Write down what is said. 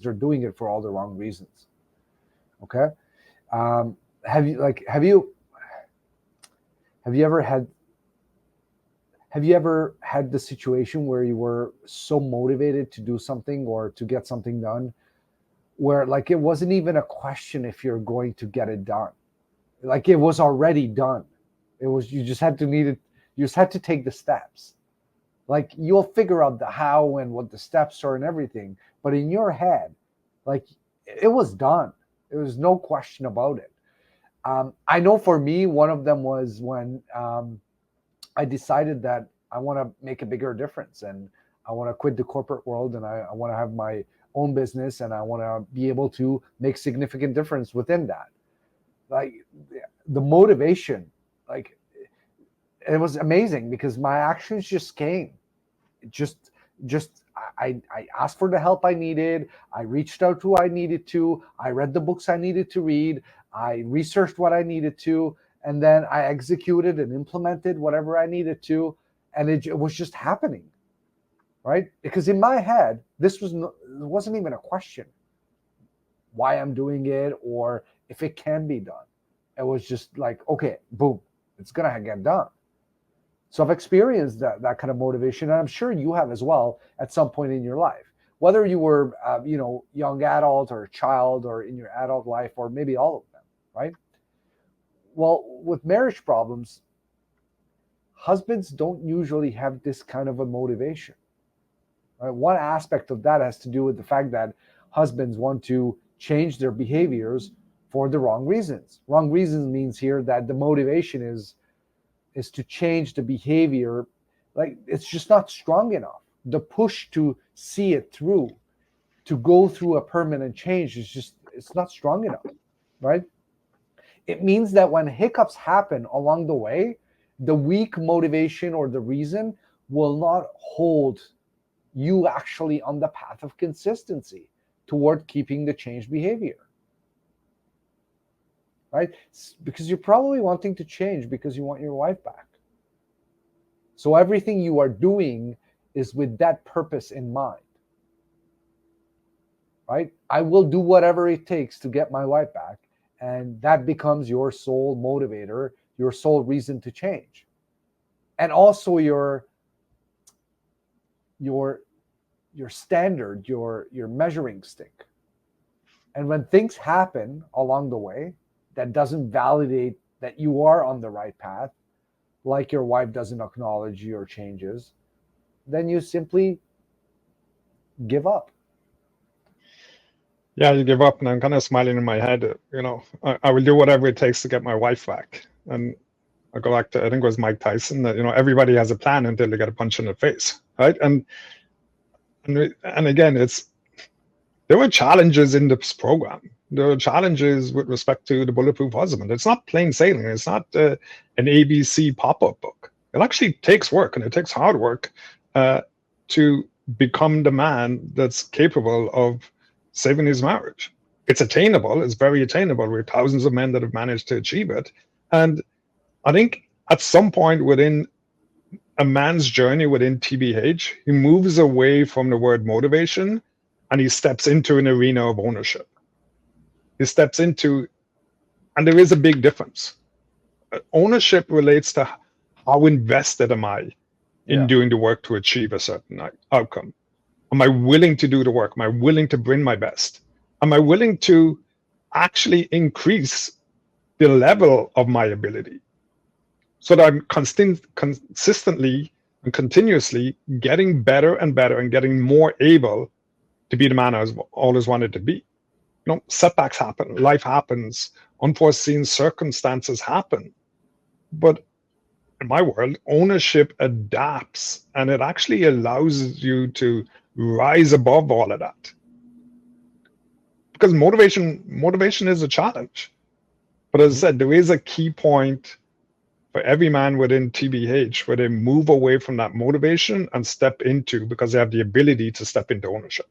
they're doing it for all the wrong reasons. Okay. Have you ever had the situation where you were so motivated to do something or to get something done where like it wasn't even a question if you're going to get it done? Like it was already done. It was, you just had to take the steps. Like you'll figure out the how and what the steps are and everything, but in your head, like it was done. There was no question about it. I know for me, one of them was when I decided that I want to make a bigger difference and I want to quit the corporate world and I want to have my own business and I want to be able to make significant difference within that. Like the motivation, like it was amazing because my actions just came. Just I asked for the help I needed. I reached out to who I needed to. I read the books I needed to read. I researched what I needed to, and then I executed and implemented whatever I needed to, and it was just happening, right? Because in my head, it wasn't even a question why I'm doing it or if it can be done. It was just like, okay, boom, it's gonna get done. So I've experienced that kind of motivation, and I'm sure you have as well at some point in your life, whether you were, young adult or child or in your adult life, or maybe all of them, right? Well, with marriage problems, husbands don't usually have this kind of a motivation. Right? One aspect of that has to do with the fact that husbands want to change their behaviors for the wrong reasons. Wrong reasons means here that the motivation is to change the behavior. Like it's just not strong enough. The push to see it through, to go through a permanent change it's not strong enough, right? It means that when hiccups happen along the way, the weak motivation or the reason will not hold you actually on the path of consistency toward keeping the changed behavior. Right? Because you're probably wanting to change because you want your wife back. So everything you are doing is with that purpose in mind. Right? I will do whatever it takes to get my wife back. And that becomes your sole motivator, your sole reason to change. And also your standard, your measuring stick. And when things happen along the way that doesn't validate that you are on the right path, like your wife doesn't acknowledge your changes, then you simply give up. Yeah, you give up, and I'm kind of smiling in my head. I will do whatever it takes to get my wife back. And I go back to, I think it was Mike Tyson, that everybody has a plan until they get a punch in the face, right? And again, there were challenges in this program. There are challenges with respect to the Bulletproof Husband. It's not plain sailing. It's not an ABC pop-up book. It actually takes work, and it takes hard work to become the man that's capable of saving his marriage. It's attainable. It's very attainable. We're thousands of men that have managed to achieve it. And I think at some point within a man's journey within TBH, he moves away from the word motivation and he steps into an arena of ownership. He steps into, and there is a big difference. Ownership relates to how invested am I in doing the work to achieve a certain outcome. Am I willing to do the work? Am I willing to bring my best? Am I willing to actually increase the level of my ability so that I'm consistently and continuously getting better and better and getting more able to be the man I've always wanted to be? Setbacks happen, life happens, unforeseen circumstances happen. But in my world, ownership adapts, and it actually allows you to rise above all of that. Because motivation is a challenge. But as I said, there is a key point for every man within TBH where they move away from that motivation and step into, because they have the ability to step into ownership.